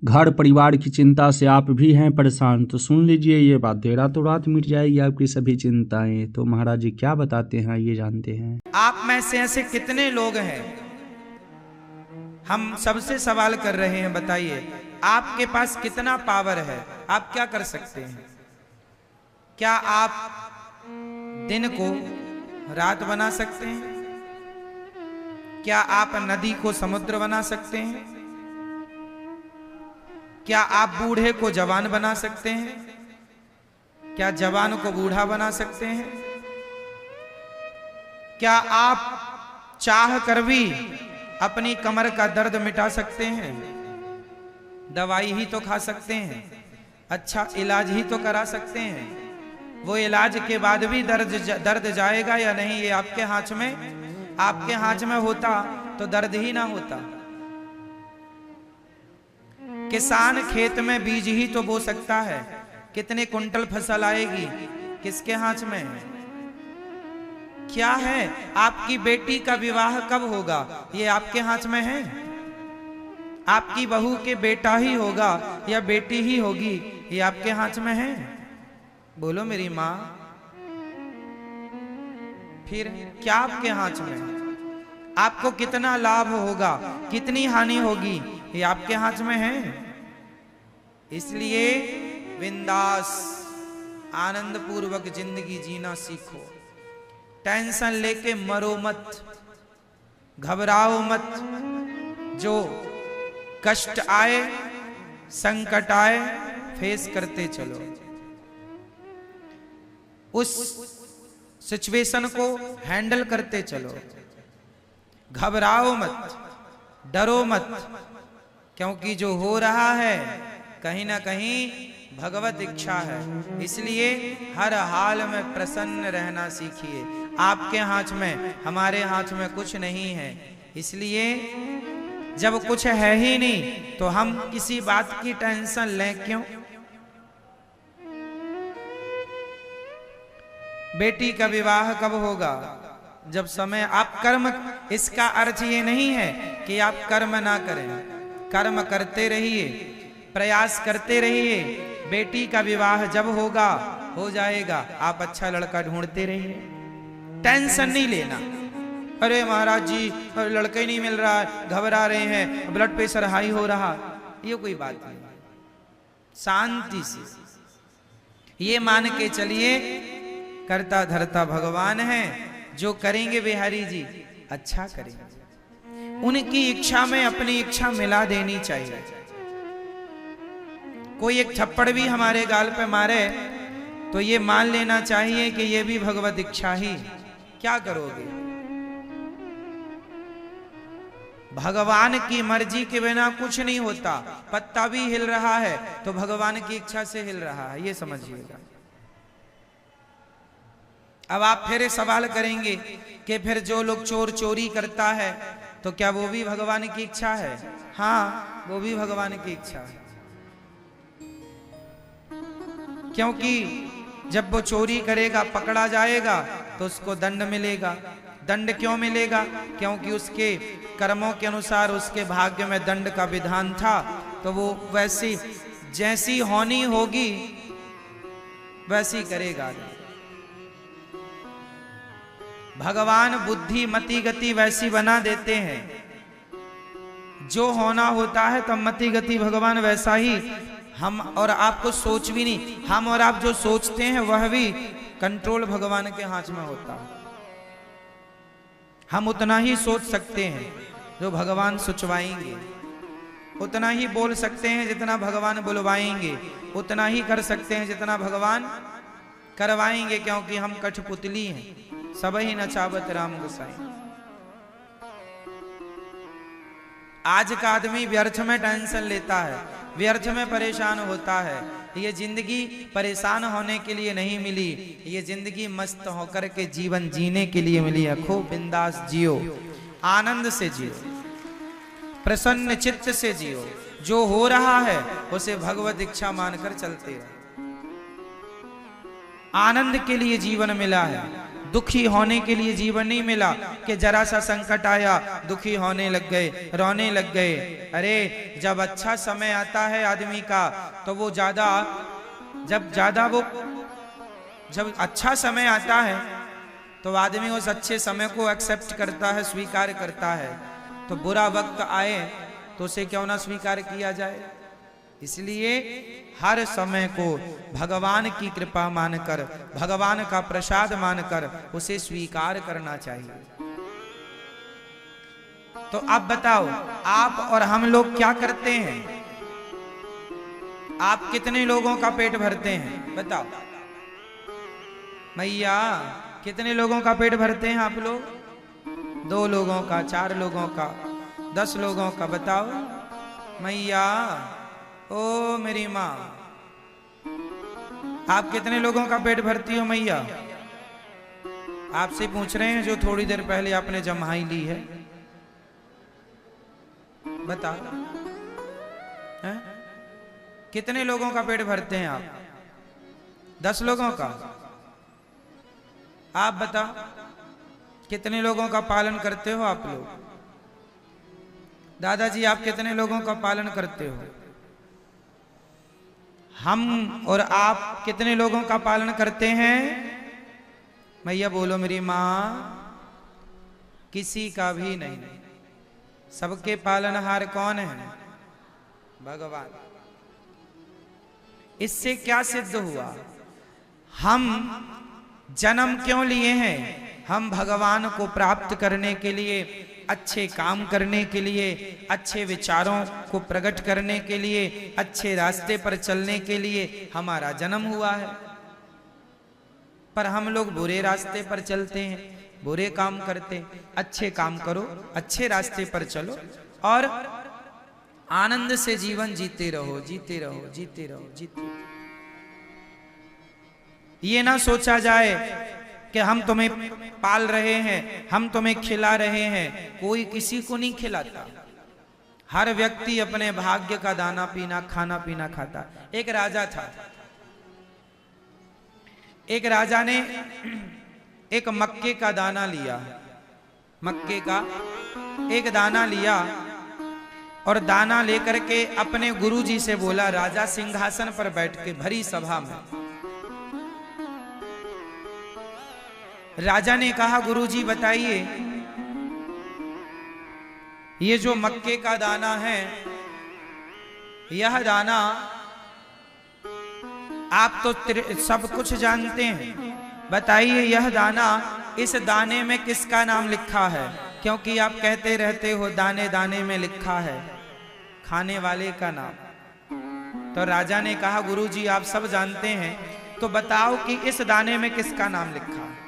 घर परिवार की चिंता से आप भी हैं परेशान, तो सुन लीजिए ये बात, दे रातों रात मिट जाएगी आपकी सभी चिंताएं। तो महाराज जी क्या बताते हैं ये जानते हैं। आप में से ऐसे कितने लोग हैं, हम सबसे सवाल कर रहे हैं, बताइए आपके पास कितना पावर है, आप क्या कर सकते हैं? क्या आप दिन को रात बना सकते हैं? क्या आप नदी को समुद्र बना सकते हैं? क्या आप बूढ़े को जवान बना सकते हैं? क्या जवान को बूढ़ा बना सकते हैं? क्या आप चाह कर भी अपनी कमर का दर्द मिटा सकते हैं? दवाई ही तो खा सकते हैं, अच्छा इलाज ही तो करा सकते हैं। वो इलाज के बाद भी दर्द जाएगा या नहीं, ये आपके हाथ में। आपके हाथ में होता तो दर्द ही ना होता। किसान खेत में बीज ही तो बो सकता है, कितने कुंटल फसल आएगी किसके हाथ में है? क्या है, आपकी बेटी का विवाह कब होगा ये आपके हाथ में है? आपकी बहू के बेटा ही होगा या बेटी ही होगी ये आपके हाथ में है? बोलो मेरी माँ, फिर क्या आपके हाथ में है? आपको कितना लाभ होगा कितनी हानि होगी ये आपके हाथ में है। इसलिए बिंदास आनंद पूर्वक जिंदगी जीना सीखो। टेंशन लेके मरो मत, घबराओ मत। जो कष्ट आए संकट आए फेस करते चलो, उस सिचुएशन को हैंडल करते चलो। घबराओ मत, डरो मत, क्योंकि जो हो रहा है कहीं ना कहीं भगवत इच्छा है। इसलिए हर हाल में प्रसन्न रहना सीखिए। आपके हाथ में हमारे हाथ में कुछ नहीं है, इसलिए जब कुछ है ही नहीं तो हम किसी बात की टेंशन लें क्यों? बेटी का विवाह कब होगा? जब समय। आप कर्म, इसका अर्थ ये नहीं है कि आप कर्म ना करें, कर्म करते रहिए, प्रयास करते रहिए। बेटी का विवाह जब होगा हो जाएगा, आप अच्छा लड़का ढूंढते रहिए, टेंशन नहीं लेना। अरे महाराज जी लड़का ही नहीं मिल रहा है, घबरा रहे हैं, ब्लड प्रेशर हाई हो रहा, ये कोई बात नहीं। शांति से ये मान के चलिए करता धरता भगवान है, जो करेंगे बिहारी जी अच्छा करेंगे। उनकी इच्छा में अपनी इच्छा मिला देनी चाहिए। कोई एक थप्पड़ भी हमारे गाल पे मारे तो ये मान लेना चाहिए कि ये भी भगवत इच्छा ही। क्या करोगे? भगवान की मर्जी के बिना कुछ नहीं होता। पत्ता भी हिल रहा है तो भगवान की इच्छा से हिल रहा है, ये समझिएगा। अब आप फिर सवाल करेंगे कि फिर जो लोग चोरी करता है तो क्या वो भी भगवान की इच्छा है? हाँ, वो भी भगवान की इच्छा है, क्योंकि जब वो चोरी करेगा पकड़ा जाएगा तो उसको दंड मिलेगा। दंड क्यों मिलेगा? क्योंकि उसके कर्मों के अनुसार उसके भाग्य में दंड का विधान था, तो वो वैसी जैसी होनी होगी वैसी करेगा। भगवान बुद्धि मति गति वैसी बना देते हैं, जो होना होता है तो मति गति भगवान वैसा ही। हम और आपको सोच भी नहीं, हम और आप जो सोचते हैं वह भी कंट्रोल भगवान के हाथ में होता है। हम उतना ही सोच सकते हैं जो भगवान सोचवाएंगे, उतना ही बोल सकते हैं जितना भगवान बुलवाएंगे, उतना ही कर सकते हैं जितना भगवान करवाएंगे, क्योंकि हम कठपुतली हैं। सब ही नचावत राम गोसाई। आज का आदमी व्यर्थ में टेंशन लेता है, व्यर्थ में परेशान होता है। ये जिंदगी परेशान होने के लिए नहीं मिली, ये जिंदगी मस्त होकर के जीवन जीने के लिए मिली है। खूब बिंदास जियो, आनंद से जियो, प्रसन्न चित्त से जियो। जो हो रहा है उसे भगवत इच्छा मानकर चलते रहो। आनंद के लिए जीवन मिला है, दुखी होने के लिए जीवन नहीं मिला कि जरा सा संकट आया दुखी होने लग गए, रोने लग गए। अरे जब अच्छा समय आता है आदमी का तो वो जब अच्छा समय आता है तो आदमी उस अच्छे समय को एक्सेप्ट करता है, स्वीकार करता है। तो बुरा वक्त आए तो उसे क्यों ना स्वीकार किया जाए। इसलिए हर समय को भगवान की कृपा मानकर, भगवान का प्रसाद मानकर उसे स्वीकार करना चाहिए। तो अब बताओ, आप और हम लोग क्या करते हैं? आप कितने लोगों का पेट भरते हैं बताओ मैया? कितने लोगों का पेट भरते हैं आप लोग? 2 लोगों का, 4 लोगों का, 10 लोगों का? बताओ मैया। ओ मेरी माँ, आप कितने लोगों का पेट भरती हो मैया? आपसे पूछ रहे हैं जो थोड़ी देर पहले आपने जम्हाई ली है। बताओ है? कितने लोगों का पेट भरते हैं आप? 10 लोगों का? आप बताओ कितने लोगों का पालन करते हो आप लोग? दादाजी आप कितने लोगों का पालन करते हो? हम और आप कितने लोगों का पालन करते हैं? मैया बोलो मेरी माँ। किसी का भी नहीं। सबके पालनहार कौन है? भगवान। इससे क्या सिद्ध हुआ? हम जन्म क्यों लिए हैं? हम भगवान को प्राप्त करने के लिए, अच्छे काम करने के लिए, अच्छे विचारों को प्रकट करने के लिए, अच्छे रास्ते पर चलने के लिए हमारा जन्म हुआ है। पर हम लोग बुरे रास्ते पर चलते हैं, बुरे काम करते हैं। अच्छे काम करो, अच्छे रास्ते पर चलो और आनंद से जीवन जीते रहो, जीते रहो, जीते रहो, जीते रहो। ये ना सोचा जाए कि हम तुम्हें पाल रहे हैं, हम तुम्हें खिला रहे हैं। कोई किसी को नहीं खिलाता। हर व्यक्ति अपने भाग्य का दाना पीना, खाना पीना खाता। एक राजा था। एक राजा ने एक मक्के का दाना लिया, मक्के का एक दाना लिया और दाना लेकर के अपने गुरुजी से बोला। राजा सिंहासन पर बैठ के भरी सभा में राजा ने कहा, गुरुजी बताइए ये जो मक्के का दाना है, यह दाना आप तो सब कुछ जानते हैं, बताइए यह दाना, इस दाने में किसका नाम लिखा है? क्योंकि आप कहते रहते हो दाने दाने में लिखा है खाने वाले का नाम। तो राजा ने कहा, गुरुजी आप सब जानते हैं, तो बताओ कि इस दाने में किसका नाम लिखा है?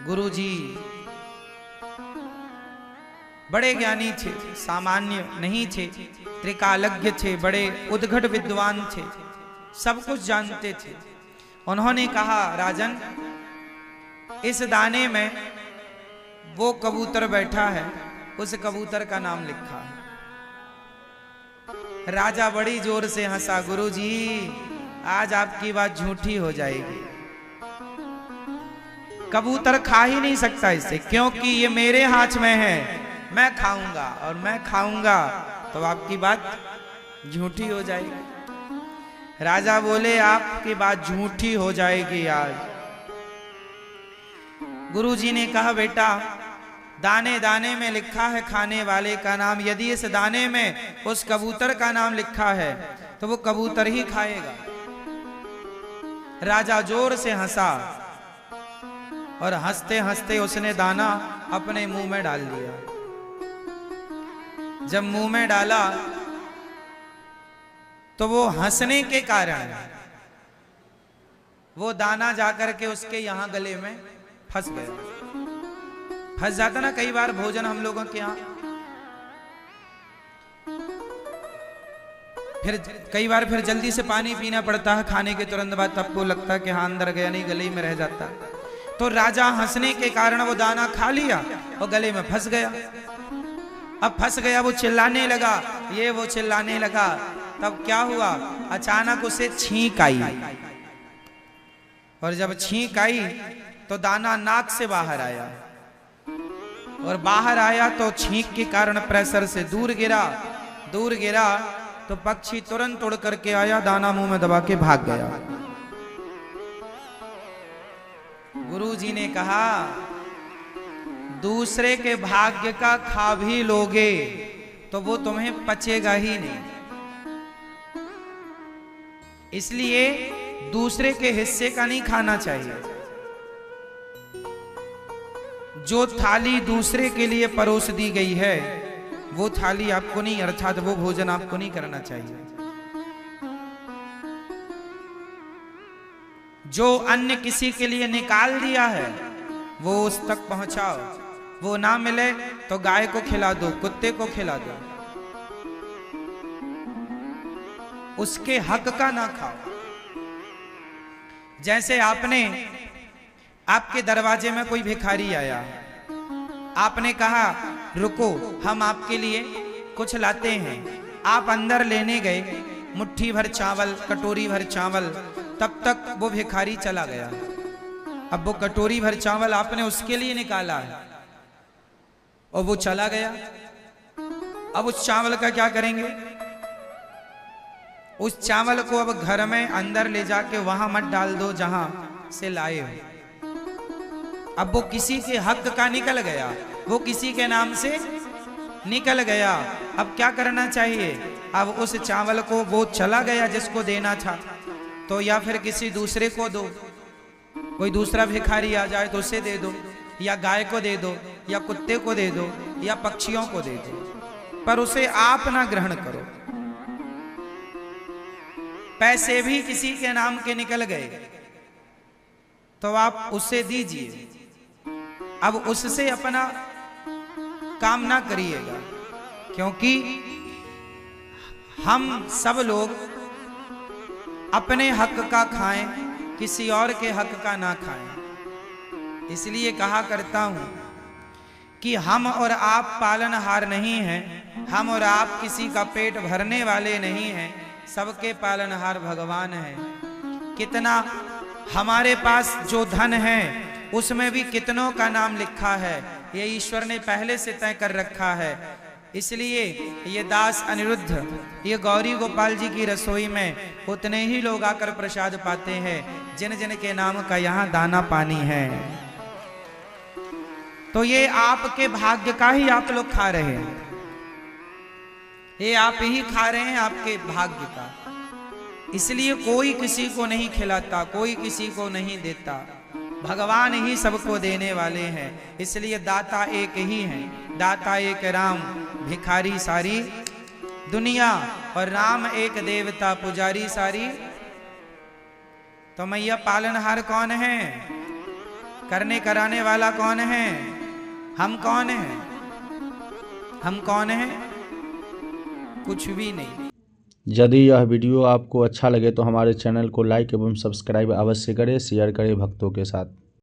गुरुजी बड़े ज्ञानी थे, सामान्य नहीं थे, त्रिकालज्ञ थे, बड़े उद्घट विद्वान थे, सब कुछ जानते थे। उन्होंने कहा, राजन इस दाने में वो कबूतर बैठा है, उस कबूतर का नाम लिखा है। राजा बड़ी जोर से हंसा, गुरुजी आज आपकी बात झूठी हो जाएगी। कबूतर खा ही नहीं सकता इसे, क्योंकि ये मेरे हाथ में है, मैं खाऊंगा और मैं खाऊंगा तो आपकी बात झूठी हो जाएगी। राजा बोले, आपकी बात झूठी हो जाएगी आज। गुरुजी ने कहा, बेटा दाने दाने में लिखा है खाने वाले का नाम, यदि इस दाने में उस कबूतर का नाम लिखा है तो वो कबूतर ही खाएगा। राजा जोर से हंसा और हंसते हंसते उसने दाना अपने मुंह में डाल दिया। जब मुंह में डाला तो वो हंसने के कारण वो दाना जाकर के उसके यहां गले में फंस गया। फंस जाता ना कई बार भोजन हम लोगों के यहां, फिर कई बार फिर जल्दी से पानी पीना पड़ता है खाने के तुरंत बाद, तब को लगता है कि हाँ अंदर गया नहीं, गले में रह जाता है। तो राजा हंसने के कारण वो दाना खा लिया और गले में फंस गया। अब फंस गया, वो चिल्लाने लगा, ये वो चिल्लाने लगा। तब क्या हुआ, अचानक उसे छींक आई। और जब छींक आई तो दाना नाक से बाहर आया, और बाहर आया तो छींक के कारण प्रेशर से दूर गिरा तो पक्षी तुरंत उड़ करके आया, दाना मुंह में दबा के भाग गया। गुरुजी ने कहा दूसरे के भाग्य का खा भी लोगे तो वो तुम्हें पचेगा ही नहीं, इसलिए दूसरे के हिस्से का नहीं खाना चाहिए। जो थाली दूसरे के लिए परोस दी गई है वो थाली आपको नहीं, अर्थात वो भोजन आपको नहीं करना चाहिए। जो अन्न किसी के लिए निकाल दिया है वो उस तक पहुंचाओ, वो ना मिले तो गाय को खिला दो, कुत्ते को खिला दो, उसके हक का ना खाओ। जैसे आपके दरवाजे में कोई भिखारी आया, आपने कहा रुको हम आपके लिए कुछ लाते हैं, आप अंदर लेने गए मुट्ठी भर चावल, कटोरी भर चावल, तब तक वो भिखारी चला गया। अब वो कटोरी भर चावल आपने उसके लिए निकाला है और वो चला गया, अब उस चावल का क्या करेंगे? उस चावल को अब घर में अंदर ले जाके वहां मत डाल दो जहां से लाए हो। अब वो किसी के हक का निकल गया, वो किसी के नाम से निकल गया। अब क्या करना चाहिए? अब उस चावल को वो चला गया जिसको देना था, तो या फिर किसी दूसरे को दो, कोई दूसरा भिखारी आ जाए तो उसे दे दो, या गाय को दे दो, या कुत्ते को दे दो, या पक्षियों को दे दो, पर उसे आप ना ग्रहण करो। पैसे भी किसी के नाम के निकल गए तो आप उसे दीजिए, अब उससे अपना काम ना करिएगा, क्योंकि हम सब लोग अपने हक का खाएं, किसी और के हक का ना खाएं। इसलिए कहा करता हूं कि हम और आप पालनहार नहीं हैं, हम और आप किसी का पेट भरने वाले नहीं हैं, सबके पालनहार भगवान हैं। कितना हमारे पास जो धन है उसमें भी कितनों का नाम लिखा है, ये ईश्वर ने पहले से तय कर रखा है। इसलिए ये दास अनिरुद्ध, ये गौरी गोपाल जी की रसोई में उतने ही लोग आकर प्रसाद पाते हैं जिन जिन के नाम का यहाँ दाना पानी है। तो ये आपके भाग्य का ही आप लोग खा रहे हैं, ये आप ही खा रहे हैं आपके भाग्य का। इसलिए कोई किसी को नहीं खिलाता, कोई किसी को नहीं देता, भगवान ही सबको देने वाले हैं। इसलिए दाता एक ही है, दाता एक राम, भिखारी सारी दुनिया, और राम एक देवता, पुजारी सारी। तो मैया पालनहार कौन है? करने कराने वाला कौन है? हम कौन हैं? हम कौन हैं? कुछ भी नहीं। यदि यह वीडियो आपको अच्छा लगे तो हमारे चैनल को लाइक एवं सब्सक्राइब अवश्य करें, शेयर करें भक्तों के साथ।